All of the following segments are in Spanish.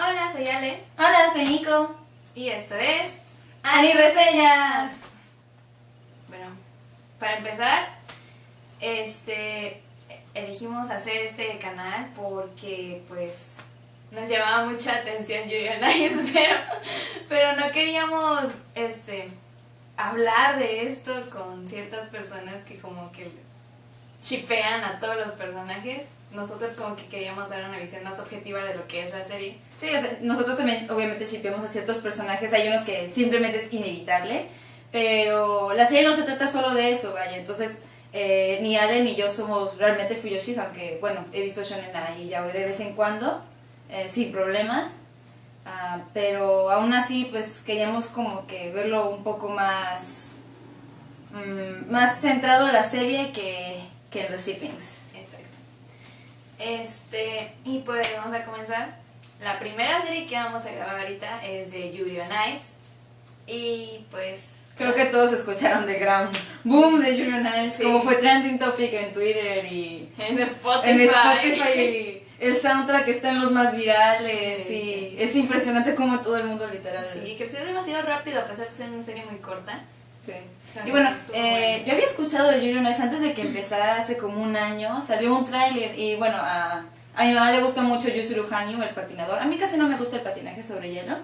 Hola, soy Ale. Hola, soy Nico. Y esto es... Ani Reseñas. Bueno, para empezar, elegimos hacer este canal porque, pues, nos llamaba mucha atención Yuri on Ice, pero no queríamos, hablar de esto con ciertas personas que como que shippean a todos los personajes. Nosotros como que queríamos dar una visión más objetiva de lo que es la serie. Sí, o sea, nosotros también obviamente shippeamos a ciertos personajes, hay unos que simplemente es inevitable, pero la serie no se trata solo de eso, vaya, entonces ni Ale ni yo somos realmente fuyoshis, aunque bueno, he visto Shonen Ai y yaoi de vez en cuando, sin problemas, pero aún así pues queríamos como que verlo un poco más, más centrado en la serie que en los shippings. Y pues vamos a comenzar. La primera serie que vamos a grabar ahorita es de Yuri on Ice. Y pues... Creo que todos escucharon de gran boom de Yuri on Ice, sí. Como fue trending topic en Twitter y en Spotify. Y el soundtrack está en los más virales, sí, y es impresionante como todo el mundo literal. Sí, creció demasiado rápido a pesar de ser una serie muy corta. Sí. Y bueno, yo había escuchado de Yuri on Ice antes de que empezara hace como un año, salió un tráiler y bueno, a mi mamá le gusta mucho Yuzuru Hanyu, el patinador. A mí casi no me gusta el patinaje sobre hielo,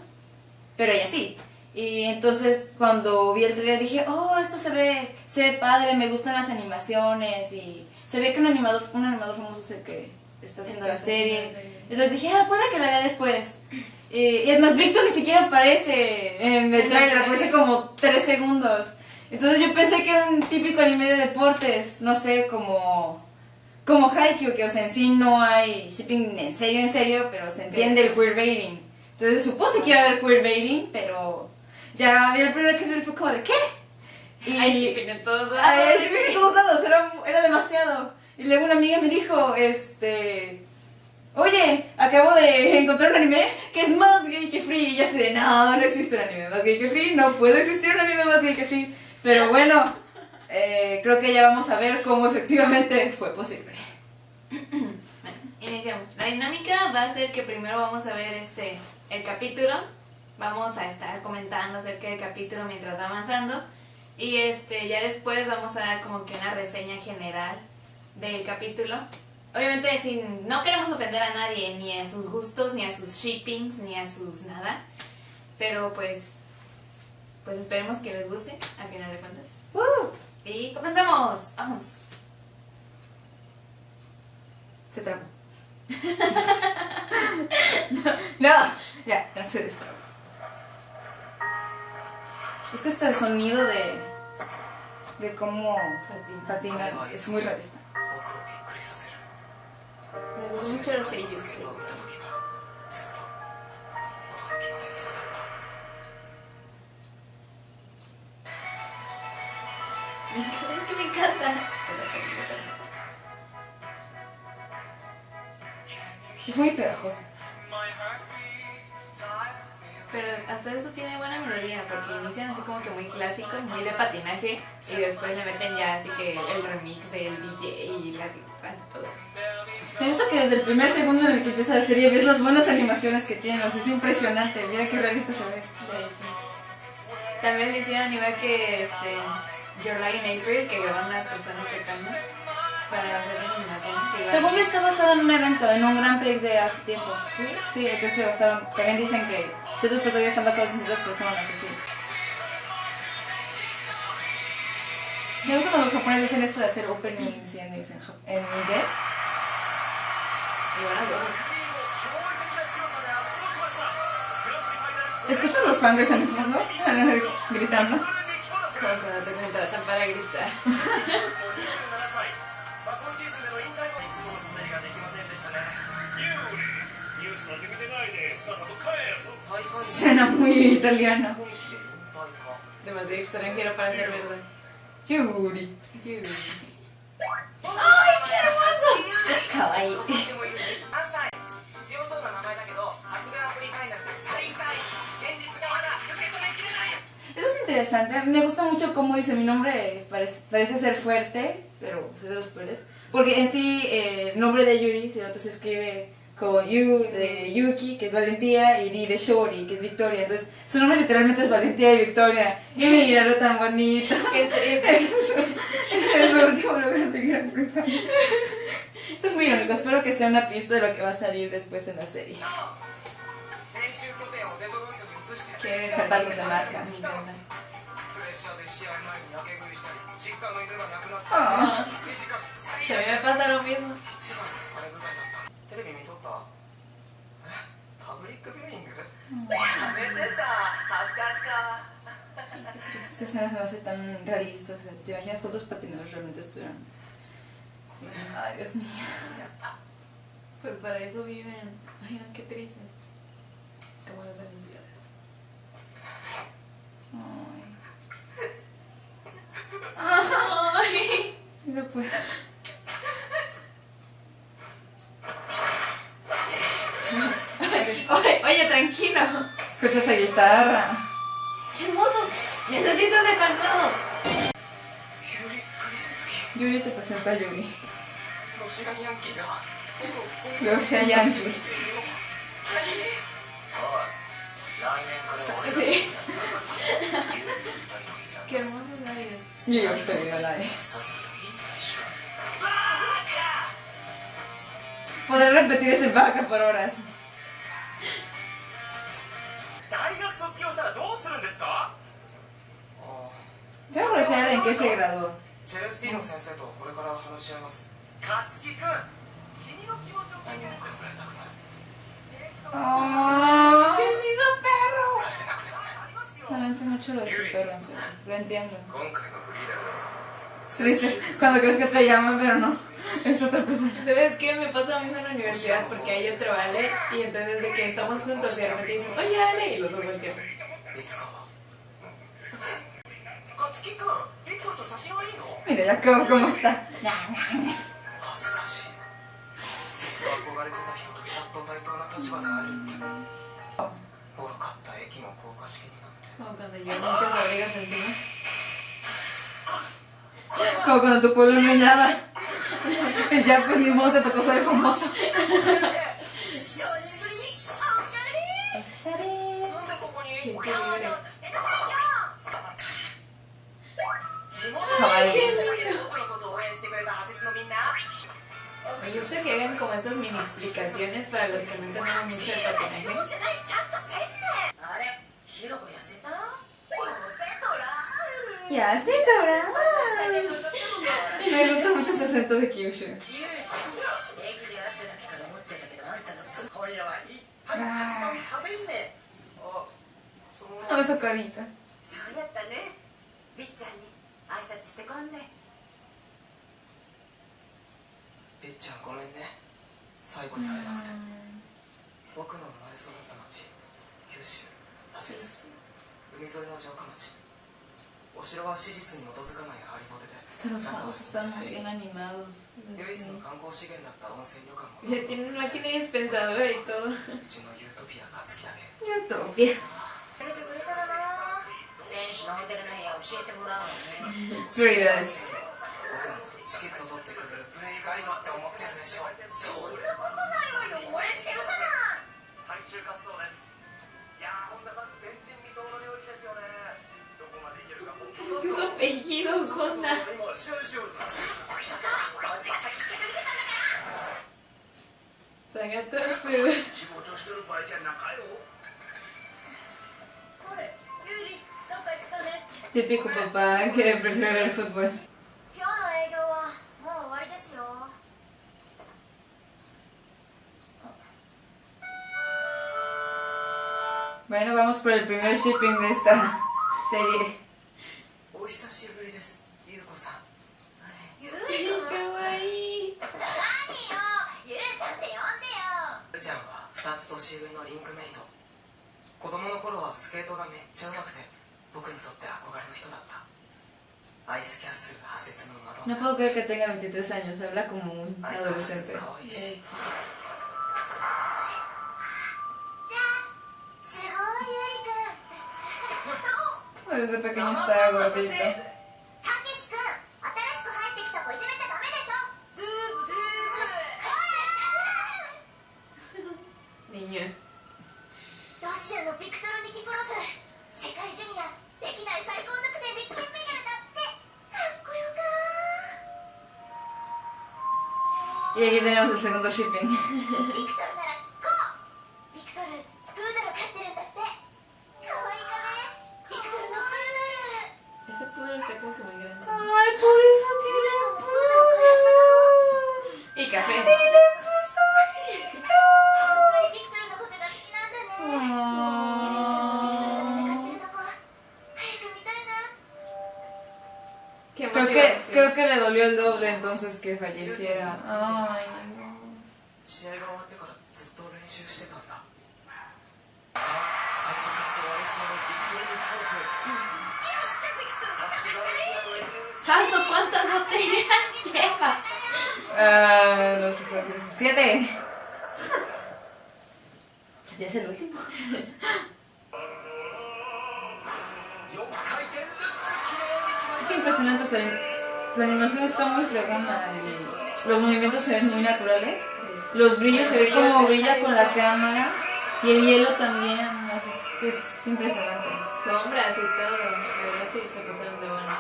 pero ella sí. Y entonces cuando vi el tráiler dije, oh, esto se ve padre, me gustan las animaciones y se ve que un animador famoso es el que está haciendo la serie. Entonces dije, puede que la vea después. Y es más, Víctor ni siquiera aparece en el tráiler, aparece como 3 segundos. Entonces yo pensé que era un típico anime de deportes, no sé, como Haikyuu, que o sea, en sí no hay shipping en serio, pero se entiende el queerbaiting. Entonces supuse que iba a haber queerbaiting, pero ya vi el primer capítulo y fue como de ¿qué? Y hay shipping en todos lados. Hay shipping en todos lados, era demasiado. Y luego una amiga me dijo, oye, acabo de encontrar un anime que es más gay que free. Y yo así de, no existe un anime más gay que free, no puede existir un anime más gay que free. Pero bueno, creo que ya vamos a ver cómo efectivamente fue posible. Bueno, iniciamos. La dinámica va a ser que primero vamos a ver el capítulo. Vamos a estar comentando acerca del capítulo mientras va avanzando. Y ya después vamos a dar como que una reseña general del capítulo. Obviamente no queremos ofender a nadie, ni a sus gustos, ni a sus shippings, ni a sus nada. Pero pues esperemos que les guste, al final de cuentas. Y comenzamos, vamos. Se trabó. No, ya se destrabó. Es que hasta el sonido de cómo patina es muy realista. Me gustan mucho los sellos. Es que me encanta. Es muy pegajoso. Pero hasta eso tiene buena melodía, porque inician así como que muy clásico, muy de patinaje, y después le meten ya así que el remix del DJ y las guitarras y todo. Me gusta que desde el primer segundo en el que empieza la serie ves las buenas animaciones que tiene, o sea, es impresionante, mira qué realista se ve. De hecho. También le hicieron igual que Your Lie in April, que grabaron unas personas tocando para hacer las animaciones. Según yo está basado en un evento, en un Grand Prix de hace tiempo. ¿Sí? Sí, entonces se basaron, también dicen que ciertos personajes están basados en ciertas personas, así. Me gusta cuando los japoneses hacen esto de hacer openings y endings en inglés. Y bueno, ¿Escuchas los fangirls en el fondo? Gritando. como cuando te contratan para gritar. Suena muy italiano. Demasiado extranjero para ser verdad. Yuri. ¡Ay, qué hermoso! Kawaii. Eso es interesante. Me gusta mucho cómo dice mi nombre. Parece ser fuerte, pero es de los peores. Porque en sí, el nombre de Yuri, si no te se escribe con Yu de Yuki, que es valentía, y Ri de Shori, que es victoria. Entonces, su nombre literalmente es valentía y victoria. Y míralo tan bonito. Qué triste. Es su último lugar de Gran Bretaña. Esto es muy irónico, espero que sea una pista de lo que va a salir después en la serie. Qué Zapatos de marca. Me encanta. Ah. Se me pasa lo mismo. テレビ見とったパブリックビューイングやめてさ恥ずかしか Esta escena se me hace tan realista. O sea, ¿te imaginas cuántos patineros realmente estuvieron? Sí. Ay, Dios mío. Pues para eso viven. Ay, no, qué triste. Como las Olimpiadas. Ay. Ay. No puedo. Oye, tranquilo. Escucha esa guitarra. ¡Qué hermoso! ¡Necesito ese candado! ユリ・プリセツキ Yuri te presenta a Yuri. ロシアンヤンキーが僕をこん Luego sea Yankee. おい来年から俺が Sí. 唯一の二人の ¡Qué hermosos labios! Y yo estoy al aire. さっさと引退しろ Podré repetir ese vaca por horas. 大学卒業したらどうするんですかあ Tengo curiosidad en qué se graduó. チェレスティーノ先生とこれから話し合います勝木君君の気持ちを何もか触れたくない Oh, ¡Qué lindo perro! 触れなくてもね lamento mucho lo de su perro, en serio. Lo entiendo. 今回のフリーダム Es triste cuando crees que te llaman, pero no. Es otra persona. ¿Sabes qué? Me pasa a mí en la universidad porque hay otro Ale y entonces de que estamos juntos y de repente dicen, oye Ale, y los dos volteamos. いつかは勝木君ビクトルと写真はいいの Mira, ya cómo está. 恥ずかしいずっと憧れてた人とやっと対等な立場で会えるって愚かった駅の高架式になって Como cuando llevan muchas abrigas encima. Como cuando en tu pueblo no hay nada. Y ya pues ni modo te tocó ser famoso. なんでここに ¡Qué increíble! 地元かわいい。僕のことを応援してくれた派説のみんな Me gusta que hagan como estas mini explicaciones para los que no entendemos mucho el patinaje. あれヒロコ痩せた痩せとら Ya, sí, Dora. Me gusta mucho su acento de Kyushu. 駅で会ってた時から思ってたけどあんたのす今夜はいっぱいカツ丼食べんねあ、その A su carita. そうやったね。びっちゃんに挨拶してこんね。びっちゃんごめんね最後に会えなくて僕の生まれ育った町九州羅刹海沿いの城下町お城は史実に基づかないハリボテで Hasta los fondos están muy bien animados. 唯一の観光資源だった温泉旅館も Ya tienes máquina dispensadora y todo. うちのユートピア勝木だけ Utopia. くれてくれたらな。選手のホテルの部屋教えてもらうのね。 Prioridades. 僕のことチケット取ってくれるプレイガイドって思ってるでしょそんなことないわよ。応援してるじゃない。最終滑走ですいやー本田さん前人未到の領域ですよねどこまでいけるか ¿Qué es su apellido, Honda? 今試合しようぜ Sagatotsu. 仕事してる場合じゃなかよこれ、ユーリ、どっか行くとね。 Típico papá que prefiere ver fútbol. 今日の営業はもう終わりですよ。 Bueno, vamos por el primer shipping de esta serie. お久しぶりですゆうこさんユー ¡Ay, リ君。 kawaii! 何よ。ユーちゃんって呼んでよ。ゆうちゃんは2つ年上のリンクメイト子供の頃はスケートがめっちゃ上手くて僕にとって憧れの人だったアイスキャッスル派説のマドン No ナ puedo creer que tenga 23 años, habla como un 相変わらず adolescente. 可愛いし じゃあ、すごいユーリ君。 Desde pequeño estaba gordito. たけし君、新しく入ってきた子いじめちゃダメでしょ。ドゥーブドゥーブ。ロシアのビクトル・ニキフォロフ、世界ジュニア歴代最高得点で金メダルだって。かっこよか Y aquí tenemos el segundo shipping. ー。ビクトルならこう。ビクトルプードル飼ってるんだって。かわいいかね。ビクトルのプードル。 Ese poodle está como que muy grande. Ay, por eso tiene un poodle. Y café. Y le puso 本当にビクトルのことが好きなんだね。ビクトル ojito. が戦ってるとこ早く見たいな。 Qué Creo motivación. que le dolió el doble entonces que falleciera. Ay, 試合が終わってからずっと練習してたんだ。さあ最初のスワロシアのビクトル・ニキフォルフ。 ¡Santo! ¿Cuántas botellas lleva? no sé si es 7. Pues ya es el último. 4回転ルッツきれいに決まりま Es した。 impresionante, o sea, la animación está muy fregona y los movimientos se ven muy naturales. Los brillos se ve como brilla con la cámara y el hielo también, es impresionante. Sombras y todo. La verdad sí se pasaron de bueno.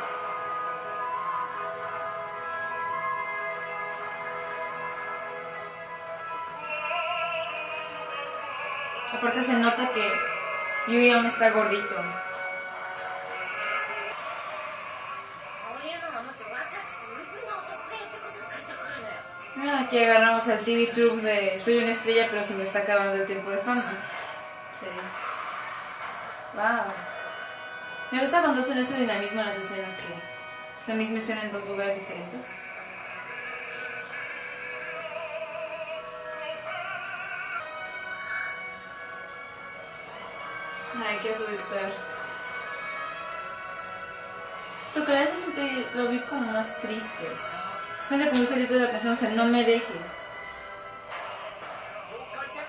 Aparte se nota que Yuri aún está gordito. こういうのがもっと若くてウブな男がやってこそグッとくるのよ。 Mira, aquí agarramos al TV Truck de Soy una estrella pero se me está acabando el tiempo de fama. Sí. Wow. Me gusta cuando hacen ese dinamismo en las escenas, que la misma escena en dos lugares diferentes. Ay, qué seductor. Pero con eso siempre lo vi como más triste. Justamente como dice el título de la canción, o sea, no me dejes.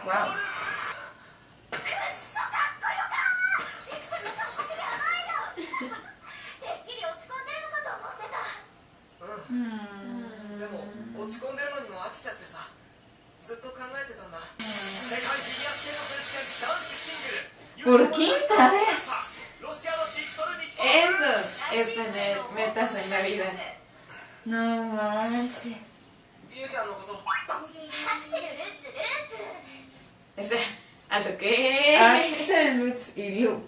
Wow. くっそかっこよかー。ビクトルの格好ってやばいよ。てっきり落ち込んでるのかと思ってた。でも落ち込んでるのにも飽きちゃってさ、ずっと考えてたんだ。世界フィギュアスケート選手権男子シングル Por quinta vez. ロシアのビクトル・ニキフォル Eso es tener metas en la vida. No manches. ゆうちゃんのこと。アクセルルーツルーツ。 Espera, ¿a lo qué? Axel, Lutz y Loop.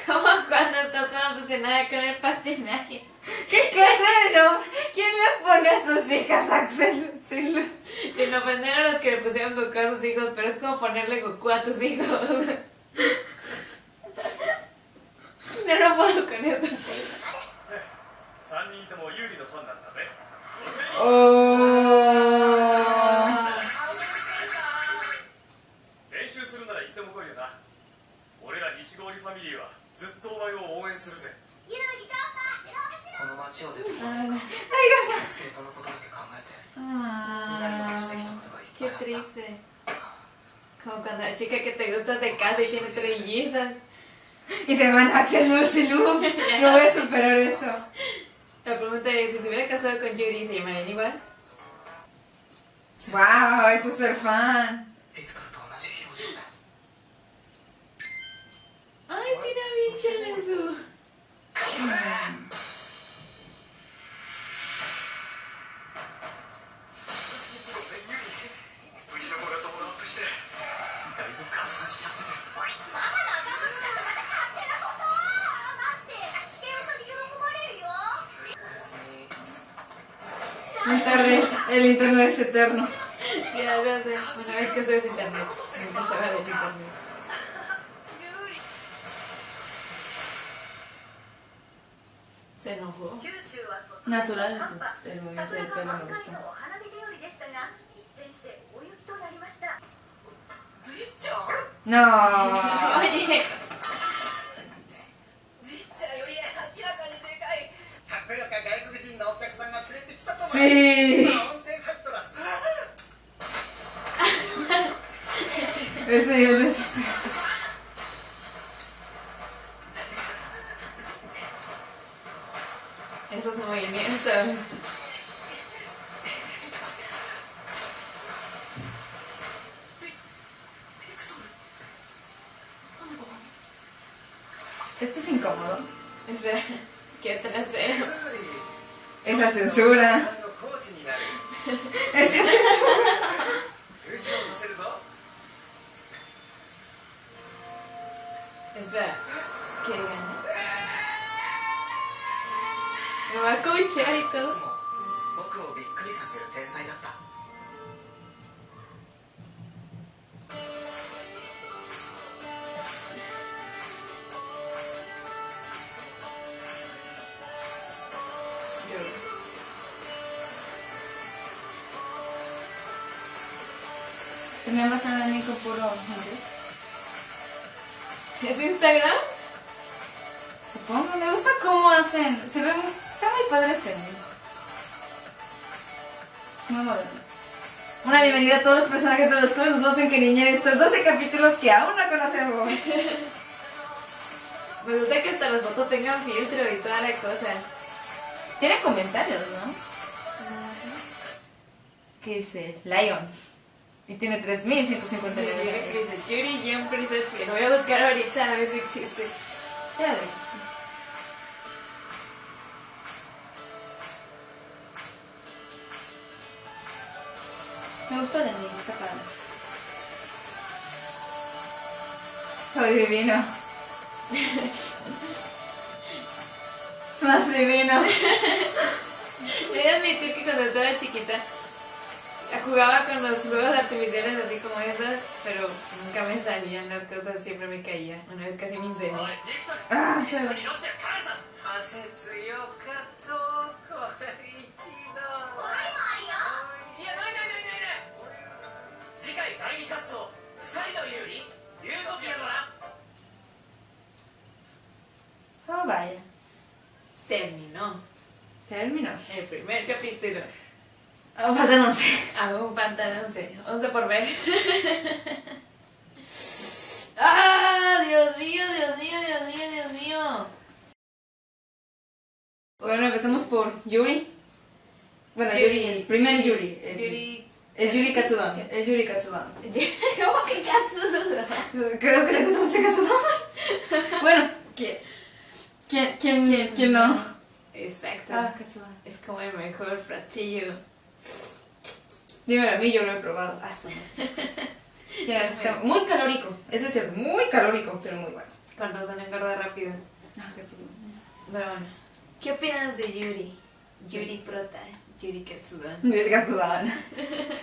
Como cuando estás tan obsesionada con el patinaje. ¿Qué clase de nombre? ¿Quién le pone a sus hijas Axel, Lutz y Loop? Sin ofender a los que le pusieron Goku a sus hijos, pero es como ponerle Goku a tus hijos. No lo puedo con eso. 3人とも有利のファンなんだぜ。 Oh. 練習するならいつでも来いよな。俺ら西郡ファミリーはずっとお前を応援するぜ。遊戯頑張ってろ。この街を出てこないか。スケートのことだけ考えて、見ないようにしてきたことがいっ Qué ぱいあった。 triste. Como cuando la chica que te gusta se casa y tiene trillizas. Y se van Axel, Lutz y Loop. No voy a superar eso. La pregunta es, si se hubiera casado con Yuri, ¿se llamarían igual? Wow, eso es ser fan. ビクトルと同じ表情だよ。 Ay, tiene bicha en su... うちの子がドームアップしてだいぶ拡散しちゃってて。ママのアカウント使ってまた勝手なこと待ってスケートに喜ばれるよ。おやすみ。 Muy tarde, el internet es eterno. Ya lo sé, una vez que subes internet, nunca se va de internet. Se enojó. 九州は突然 Natural, 寒波 el movimiento del 桜 pelo が me 満開 gustó. のお花見日和でしたが一転して大雪となりました。みっちゃん。 No. Oye, みっちゃんより明らかにでかい。かっこよか外国人のお客さんが連れてきたと思う。 Sí. 温泉入っとらす。 Ese nivel de desesperación. esos movimientos. Esto es incómodo. Espera, qué trasero. Es la censura. のコーチになる Es la censura. 優勝させるぞ Espera, que gane. Me va a coachear y いつ todo. も僕をびっくりさせる天才だった Se me va a pasar la niña con puro gente. ¿Es Instagram? Supongo, me gusta cómo hacen. Se ve está muy padre este anime. Muy moderno. Una bienvenida a todos los personajes de los clubes nos hacen que niña en estos 12 capítulos que aún no conocemos. Me gusta que hasta las fotos tengan filtro y toda la cosa. Tiene comentarios, ¿no? ¿Qué dice? Lion. Y tiene 3.159. Yuri Jam Princess, que lo voy a buscar ahorita a ver si existe. Ya ves. Me gustó el anime, está padre. Soy divino. Más divino. He de admitir que cuando estaba chiquita jugaba con los juegos artificiales así como esos, pero nunca me salían las cosas, siempre me caía. Una vez casi me incendié. Ah, se ve. 汗強かったこれ一度いやないないないないない次回第2滑走2人の有利ユートピアのな Oh, vaya. Terminó Terminó. el primer capítulo. Ah, falta no sé. Aún faltan 11. 11 por ver. ¡Ah! Dios mío, Dios mío, Dios mío, Dios mío. Bueno, empezamos por Yuri. Bueno, Yuri, el primer Yuri. El Yuri Katsudon. El Yuri Katsudon. ¿Cómo que Katsudo? Creo que le gusta mucho Katsudon. Bueno, ¿quién no? Exacto. Ah, Katsudon. Es como el mejor platillo. Dímelo a mí, yo lo he probado. Ah, sí, no sé. Está muy calórico. Eso es cierto, muy calórico, pero muy bueno. Con razón engorda rápido. Ah, Katsudon. Pero bueno, ¿qué opinas de Yuri? Yuri Prota, Yuri Katsudon. Yuri Katsudon.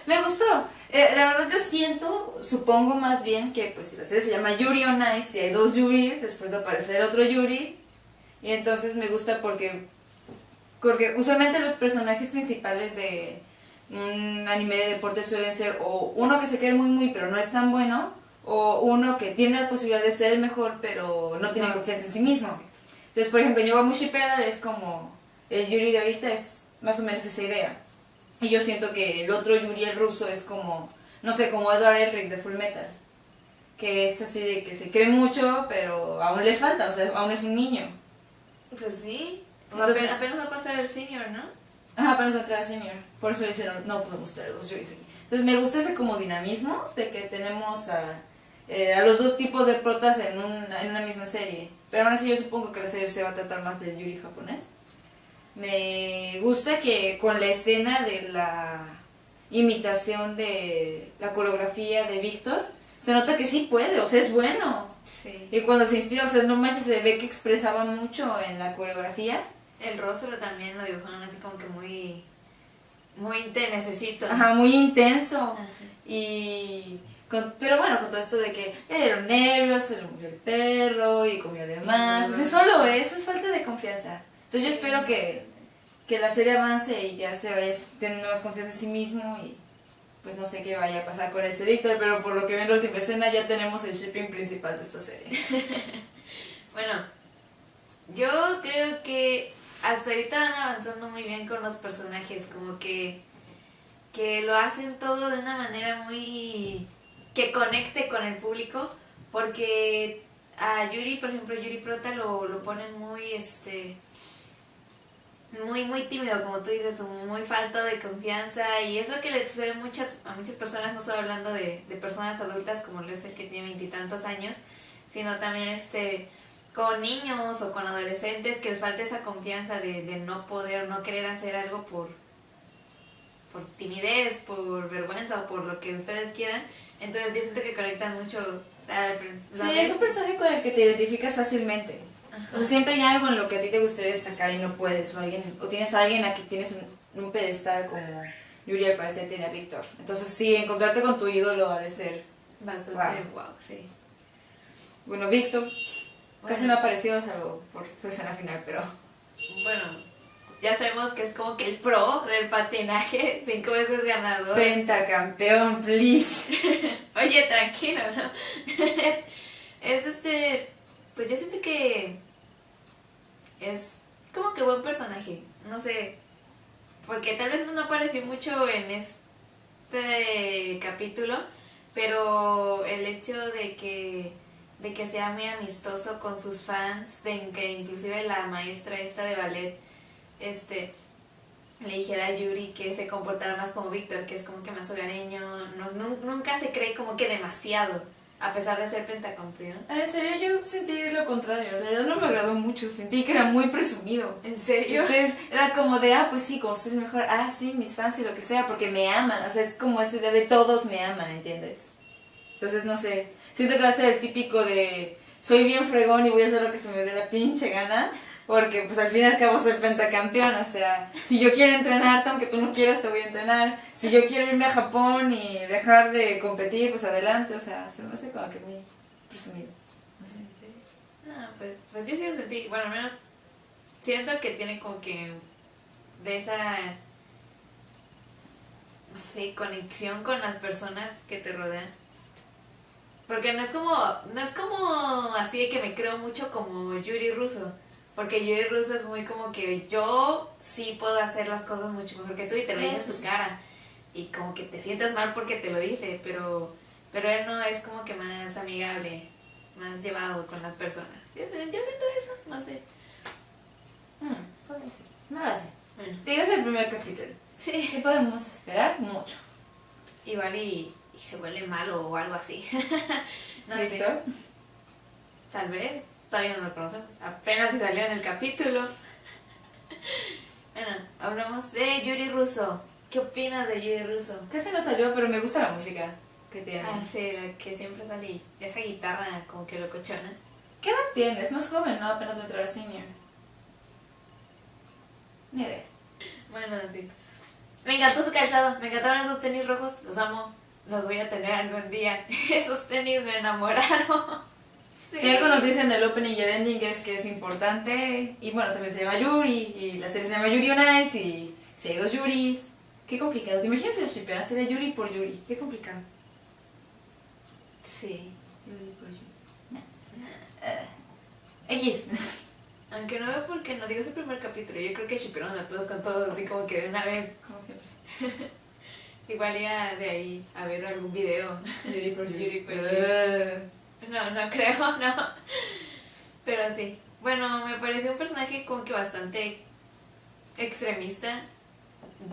Me gustó. La verdad yo siento, supongo más bien que pues si la serie se llama Yuri on Ice y hay dos Yuris, después de aparecer otro Yuri. Y entonces me gusta porque usualmente los personajes principales de un anime de deporte suelen ser o uno que se cree muy muy pero no es tan bueno, o uno que tiene la posibilidad de ser el mejor pero no tiene confianza en sí mismo. Entonces, por ejemplo, Yowamushi Pedal es como el Yuri de ahorita, es más o menos esa idea. Y yo siento que el otro Yuri, el ruso, es como, no sé, como Edward Elric de Full Metal, que es así de que se cree mucho pero aún le falta, o sea, aún es un niño. Pues sí. Entonces- Apenas va a pasar el senior, ¿no? Ajá, apenas va a entrar senior. Por eso dice, no puedo mostrar los Yuris aquí. Entonces me gusta ese como dinamismo de que tenemos a los dos tipos de protas en una misma serie. Pero aún así yo supongo que la serie se va a tratar más del Yuri japonés. Me gusta que con la escena de la imitación de la coreografía de Víctor, se nota que sí puede, o sea, es bueno. Sí. Y cuando se inspira, o sea, no manches, se ve que expresaba mucho en la coreografía. El rostro también lo dibujaron así como que muy te necesito. Ajá, muy intenso. Ajá. Pero bueno, con todo esto de que le dieron nervios, se le murió el perro y comió de más. O sea, solo eso es falta de confianza. Entonces yo espero que la serie avance y ya se vaya teniendo más confianza en sí mismo y pues no sé qué vaya a pasar con este Víctor, pero por lo que veo en la última escena ya tenemos el shipping principal de esta serie. Bueno, yo creo que hasta ahorita van avanzando muy bien con los personajes, como que lo hacen todo de una manera muy que conecte con el público, porque a Yuri, por ejemplo, Yuri Prota lo ponen muy muy tímido, como tú dices, como muy falta de confianza, y es lo que le sucede a muchas personas, no solo hablando de personas adultas como lo es el que tiene 20 y tantos años, sino también con niños o con adolescentes que les falta esa confianza de no poder, no querer hacer algo por timidez, por vergüenza o por lo que ustedes quieran. Entonces yo siento que conectan mucho. Sí, es un personaje con el que te identificas fácilmente. O sea, siempre hay algo en lo que a ti te gustaría destacar y no puedes, o tienes a alguien a quien tienes un pedestal como Yuri al parecer tiene a Víctor. Entonces sí, encontrarte con tu ídolo ha de ser bastante wow, sí. Bueno, Víctor casi Bueno. no ha aparecido salvo por su escena final, pero Bueno, ya sabemos que es como que el pro del patinaje, 5 veces ganador. pentacampeón, please. Oye, tranquilo, ¿no? es pues yo siento que es como que buen personaje, no sé, porque tal vez no apareció mucho en este capítulo, pero el hecho de que sea muy amistoso con sus fans, de que inclusive la maestra esta de ballet, le dijera a Yuri que se comportara más como Víctor, que es como que más hogareño, nunca se cree como que demasiado, a pesar de ser pentacampeón. En serio, yo sentí lo contrario, en realidad no me agradó mucho, sentí que era muy presumido. ¿En serio? Ustedes, era como de, pues sí, como soy el mejor, sí, mis fans y lo que sea, porque me aman, o sea, es como esa idea de todos me aman, ¿entiendes? Entonces, no sé, siento que va a ser el típico de, soy bien fregón y voy a hacer lo que se me dé la pinche gana, porque pues al fin y al cabo soy pentacampeón, o sea, si yo quiero entrenarte, aunque tú no quieras, te voy a entrenar, si yo quiero irme a Japón y dejar de competir, pues adelante, o sea, se me hace como que muy presumido. No sé. Sí. No, pues yo sí lo sentí, bueno, al menos siento que tiene como que de esa, no sé, conexión con las personas que te rodean. Porque no es como así de que me creo mucho como Yuri Russo. Porque Yuri Russo es muy como que yo sí puedo hacer las cosas mucho mejor que tú y te lo dice en tu cara. Y como que te sientes mal porque te lo dice, pero él no es como que más amigable, más llevado con las personas. Yo siento eso, no sé. Puede ser. No lo sé. Bueno, Digas el primer capítulo. sí. ¿Qué podemos esperar? Mucho. Igual y se vuelve malo o algo así. No sé. ¿Listo? Tal vez. Todavía no lo conocemos. Apenas se salió en el capítulo. Bueno, hablamos de Yuri Russo. ¿Qué opinas de Yuri Russo? Casi no salió, pero me gusta la música que tiene. Sí, la que siempre sale. Esa guitarra como que locochona. ¿Qué edad tiene? Es más joven, ¿no? Apenas va a entrar a senior. Ni idea. Bueno, sí. Me encantó su calzado. Me encantaron esos tenis rojos. Los amo. Los voy a tener algún día. Esos tenis me enamoraron. Sí. Si algo nos dicen el opening y el ending es que es importante. Y bueno, también se llama Yuri. Y la serie se llama Yuri on Ice. Y si hay 2 Yuris. Qué complicado. ¿Te imaginas si los shippearan? Sería Yuri por Yuri. Qué complicado. Sí. Yuri por Yuri. X. Aunque no veo por qué no digo ese primer capítulo. Yo creo que shippearon a todos con todos, así como que de una vez. Como siempre. Igual iba de ahí a ver algún video. Yuri por Yuri. Yuri por Yuri. No creo, no. Pero sí. Bueno, me pareció un personaje como que bastante extremista.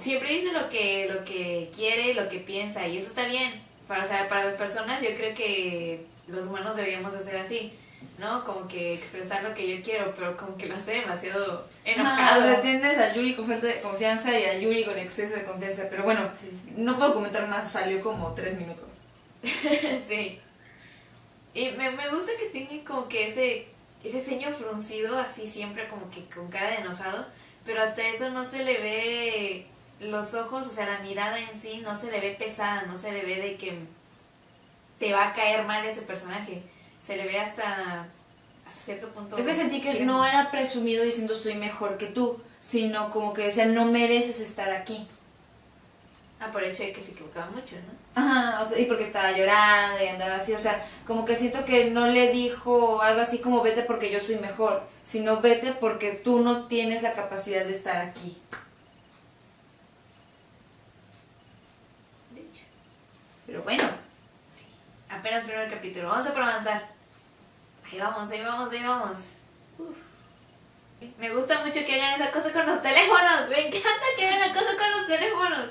Siempre dice lo que quiere, lo que piensa, y eso está bien. O sea, para las personas yo creo que los humanos deberíamos de ser así, ¿no? Como que expresar lo que yo quiero, pero como que lo hace demasiado enojado. O sea, tienes a Yuri con falta de confianza y a Yuri con exceso de confianza. Pero bueno, Sí. no puedo comentar más. Salió como 3 minutos. Sí. Y me gusta que tiene como que ese ceño fruncido, así siempre como que con cara de enojado, pero hasta eso no se le ve los ojos, o sea, la mirada en sí no se le ve pesada, no se le ve de que te va a caer mal ese personaje. Se le ve hasta cierto punto. Es que sentí que tierno. no era presumido diciendo soy mejor que tú, sino como que decía no mereces estar aquí. Por el hecho de que se equivocaba mucho, ¿no? Ajá, o sea, y porque estaba llorando y andaba así, o sea, como que siento que no le dijo algo así como vete porque yo soy mejor, sino vete porque tú no tienes la capacidad de estar aquí. De hecho. Pero bueno, Apenas primer capítulo. Vamos a por avanzar. Ahí vamos. Uf. Me gusta mucho que hagan esa cosa con los teléfonos. Me encanta que hagan la cosa con los teléfonos.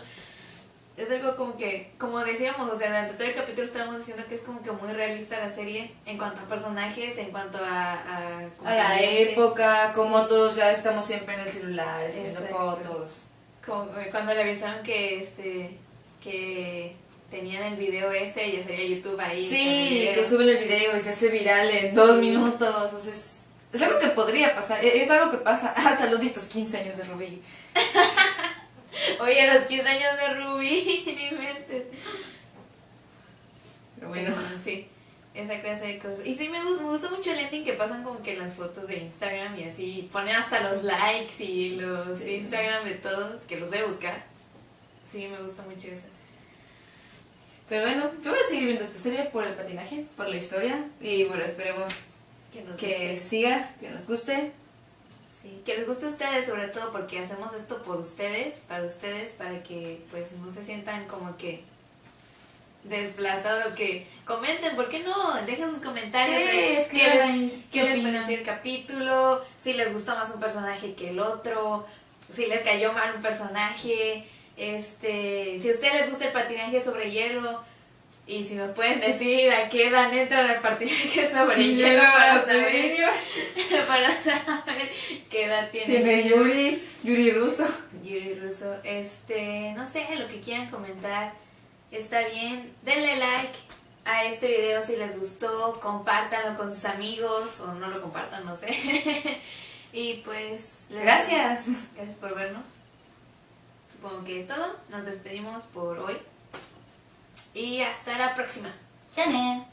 Es algo como que, como decíamos, o sea, durante todo el capítulo estábamos diciendo que es como que muy realista la serie en cuanto a personajes, en cuanto como A la ambiente. época, como todos ya estamos siempre en el celular, subiendo Exacto. fotos. Como cuando le avisaron que tenían el video ese y ya sería YouTube ahí. con el Sí, video. que suben el video y se hace viral en 2 minutos. O sea, es algo que podría pasar. Es algo que pasa. Ah, saluditos, 15 años de Rubí. Oye, los 15 años de Ruby, ni mentes. Pero bueno. Sí, esa clase de cosas. Y sí, me gusta mucho el ending que pasan como que las fotos de Instagram y así. Ponen hasta los likes y los Sí. Instagram de todos, que los voy a buscar. Sí, me gusta mucho eso. Pero bueno, yo voy a seguir viendo esta serie por el patinaje, por la historia. Y bueno, esperemos Que que guste. siga, que nos guste. Sí, que les guste a ustedes, sobre todo porque hacemos esto por ustedes, para que pues no se sientan como que desplazados, que comenten, ¿por qué no? Dejen sus comentarios. Sí, de escriban ahí, qué ¿qué les opinan? pareció el capítulo, si les gustó más un personaje que el otro, si les cayó mal un personaje, si a ustedes les gusta el patinaje sobre hielo, y si nos pueden decir a qué edad entran al patinaje sobre hielo para saber qué edad Tiene Yuri Russo. Yuri Russo, no sé, lo que quieran comentar, está bien, denle like a este video si les gustó, compártanlo con sus amigos, o no lo compartan, no sé, y pues... Gracias. Gracias por vernos, supongo que es todo, nos despedimos por hoy, y hasta la próxima. Janet.